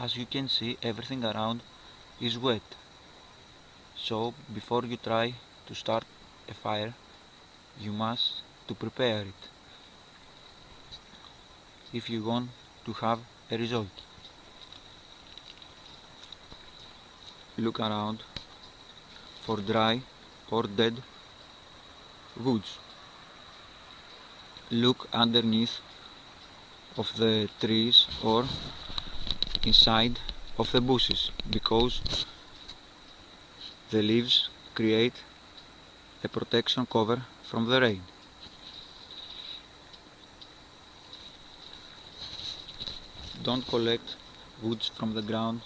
As you can see, everything around is wet. So before you try to start a fire, you must to prepare it if you want to have a result. Look around for dry or dead woods. Look underneath of the trees or inside of the bushes, because the leaves create a protection cover from the rain. Don't collect woods from the ground.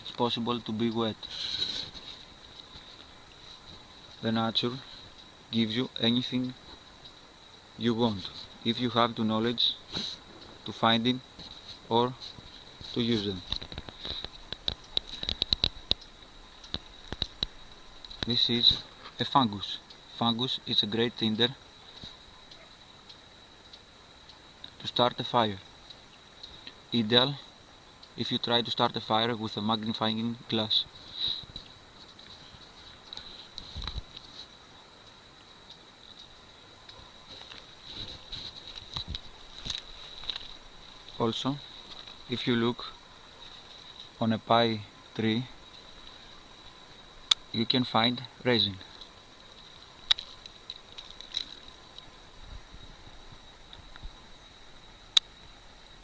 It's possible to be wet. The nature gives you anything you want if you have the knowledge to find it or to use them. This is a fungus. Fungus is a great tinder to start a fire. Ideal if you try to start a fire with a magnifying glass. Also, if you look on a pine tree, you can find resin.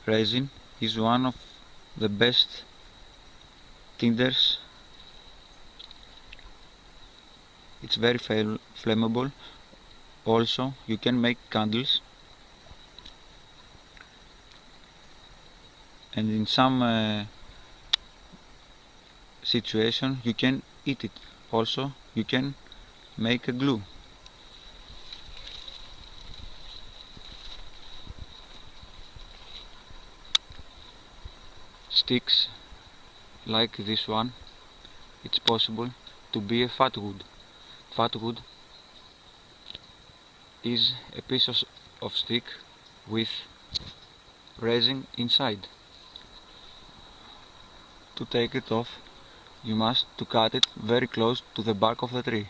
Resin is one of the best tinders. It's very flammable. Also, you can make candles, and in some situation you can eat it. Also, you can make a glue. Sticks like this one, it's possible to be a fat wood. Fat wood is a piece of stick with resin inside. To take it off, you must to cut it very close to the bark of the tree.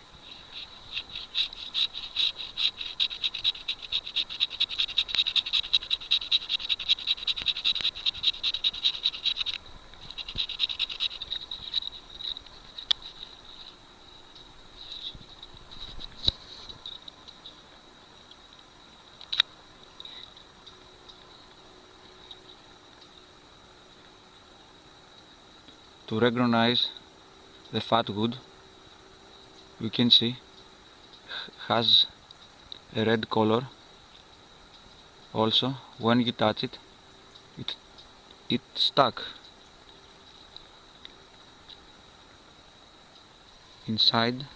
To recognize the fat wood, you can see has a red color. Also, when you touch it, it stuck. Inside,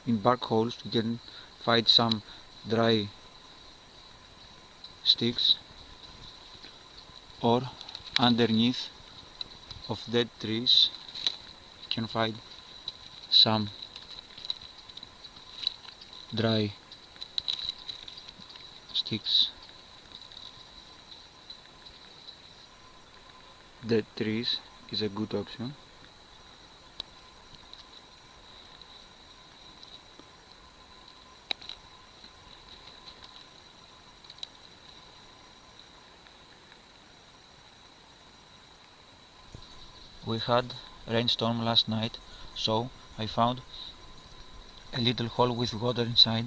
in bark holes, you can find some dry sticks, or underneath of dead trees you can find some dry sticks. Dead trees is a good option. We had rainstorm last night, so I found a little hole with water inside,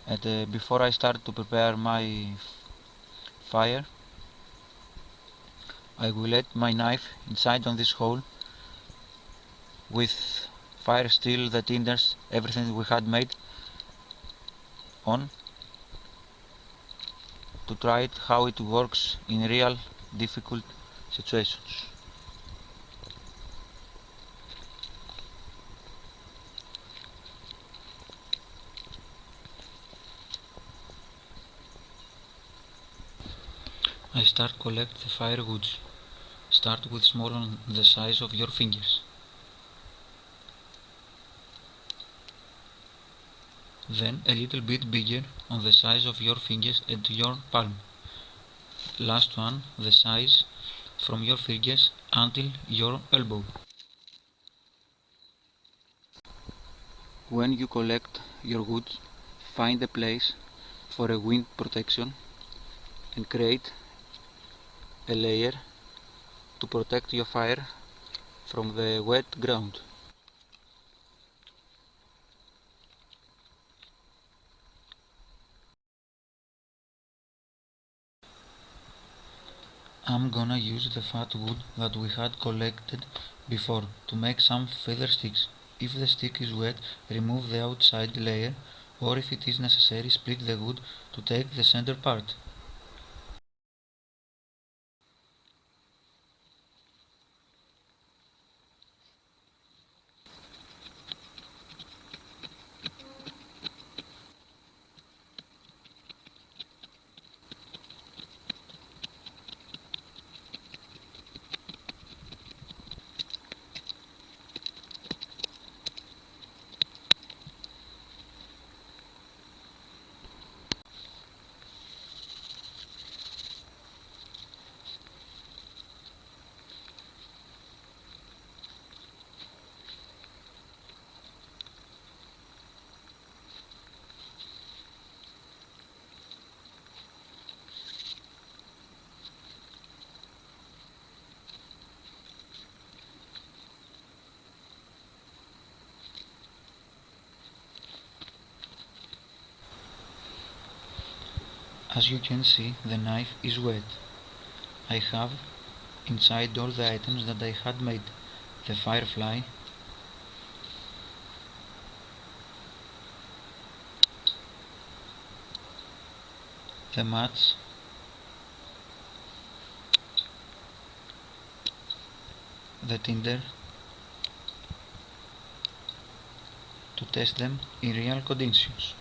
and before I start to prepare my fire, I will let my knife inside on this hole with fire steel, the tinders, everything we had made on, to try it how it works in real difficult situations. I start collect the firewoods. Start with small on the size of your fingers. Then a little bit bigger on the size of your fingers and your palm. Last one the size from your fingers until your elbow. When you collect your wood, find a place for a wind protection and create a layer to protect your fire from the wet ground. I'm gonna use the fat wood that we had collected before to make some feather sticks. If the stick is wet, remove the outside layer, or if it is necessary, split the wood to take the center part. As you can see, the knife is wet. I have inside all the items that I had made: the FireFly, the mats, the tinder, to test them in real conditions.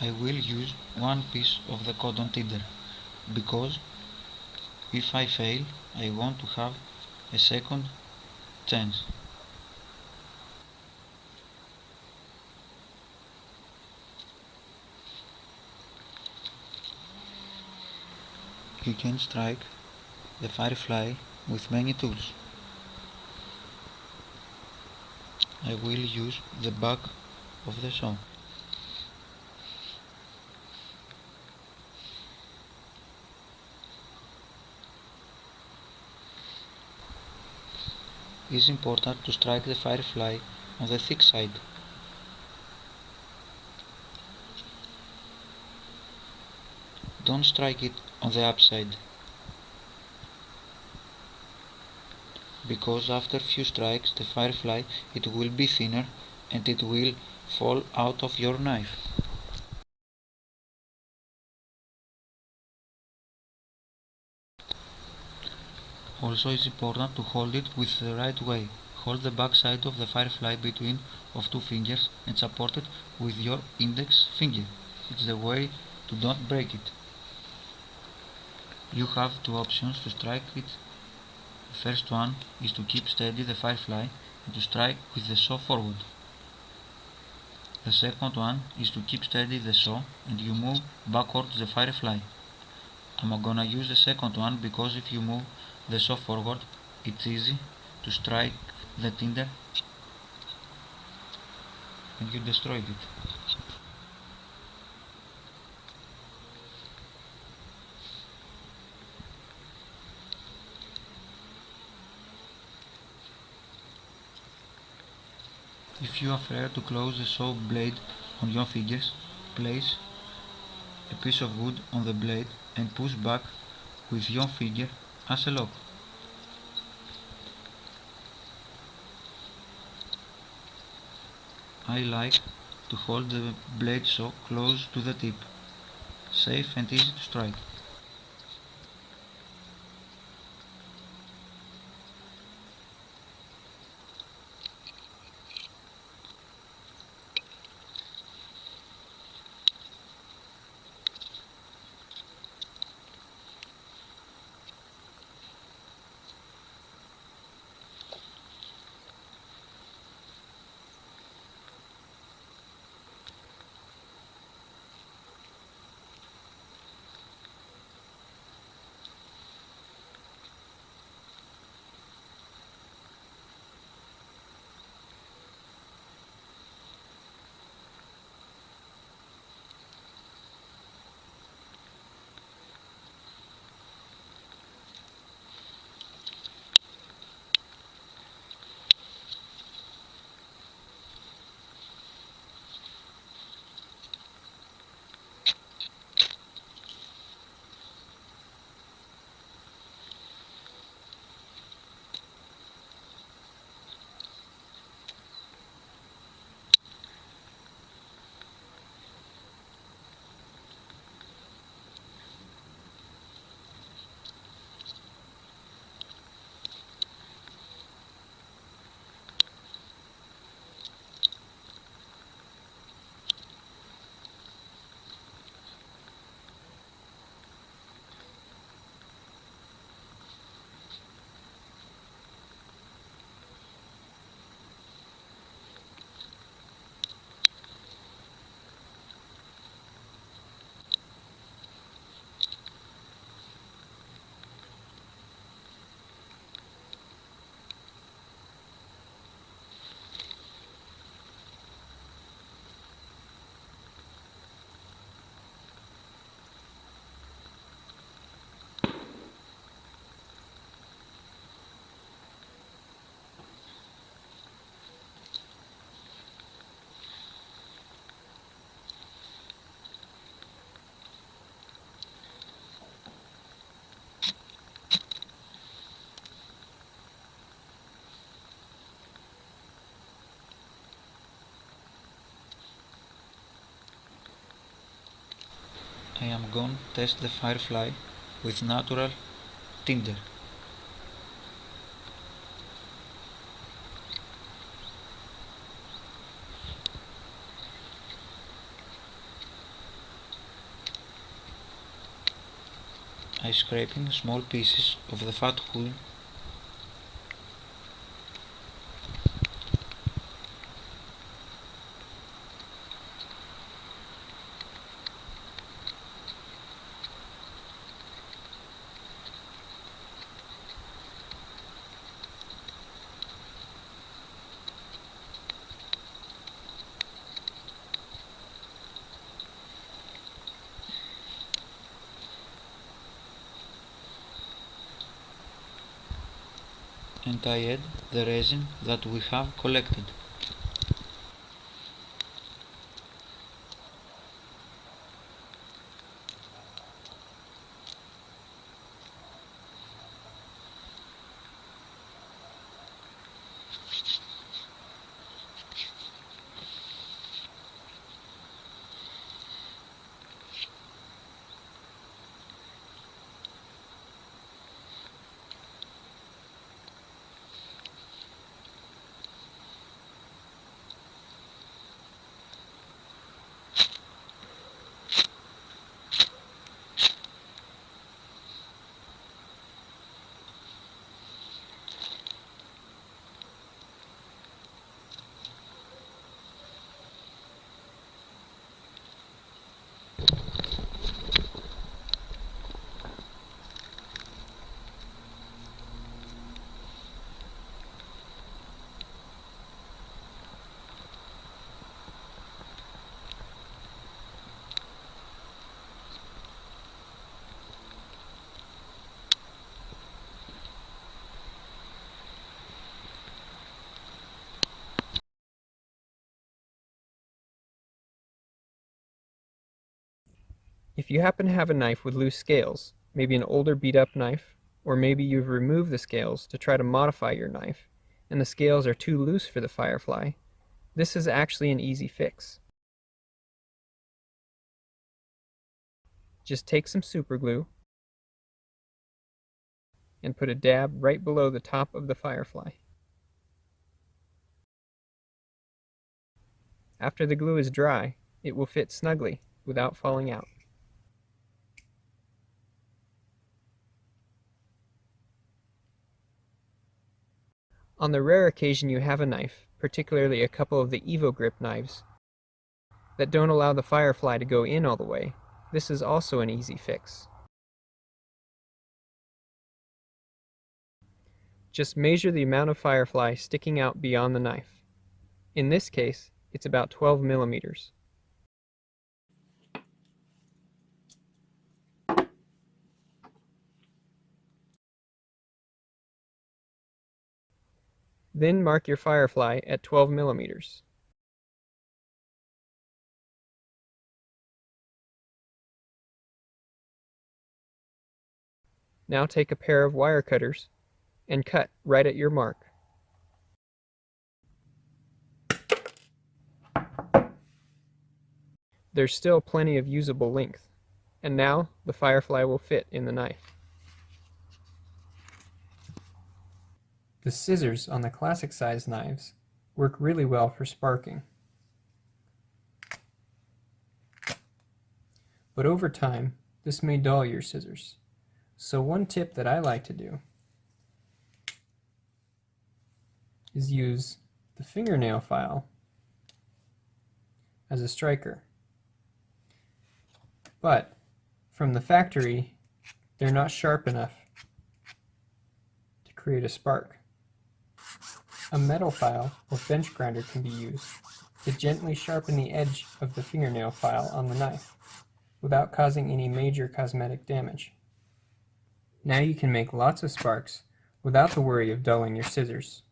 I will use one piece of the cotton tinder, because if I fail, I want to have a second chance. You can strike the FireFly with many tools. I will use the back of the saw. It is important to strike the FireFly on the thick side. Don't strike it on the upside, because after few strikes the FireFly it will be thinner and it will fall out of your knife. Also, it's important to hold it with the right way. Hold the back side of the FireFly between of two fingers and support it with your index finger. It's the way to don't break it. You have two options to strike it. The first one is to keep steady the FireFly and to strike with the saw forward. The second one is to keep steady the saw and you move backwards the FireFly. I'm gonna use the second one because if you move the saw forward, it's easy to strike the tinder and you destroyed it. If you are afraid to close the saw blade on your fingers, place a piece of wood on the blade and push back with your finger as a lock. I like to hold the blade so close to the tip, safe and easy to strike. I am going to test the FireFly with natural tinder. I scraping small pieces of the fat wood and I add the resin that we have collected. If you happen to have a knife with loose scales, maybe an older beat-up knife, or maybe you've removed the scales to try to modify your knife, and the scales are too loose for the FireFly, This is actually an easy fix. Just take some super glue and put a dab right below the top of the FireFly. After the glue is dry, it will fit snugly without falling out. On the rare occasion you have a knife, particularly a couple of the Evo grip knives, that don't allow the FireFly to go in all the way, this is also an easy fix. Just measure the amount of FireFly sticking out beyond the knife. In this case, it's about 12 millimeters. Then mark your FireFly at 12 millimeters. Now take a pair of wire cutters and cut right at your mark. There's still plenty of usable length, and now the FireFly will fit in the knife. The scissors on the classic size knives work really well for sparking. But over time, this may dull your scissors. So one tip that I like to do is use the fingernail file as a striker. But from the factory, they're not sharp enough to create a spark. A metal file or bench grinder can be used to gently sharpen the edge of the fingernail file on the knife without causing any major cosmetic damage. Now you can make lots of sparks without the worry of dulling your scissors.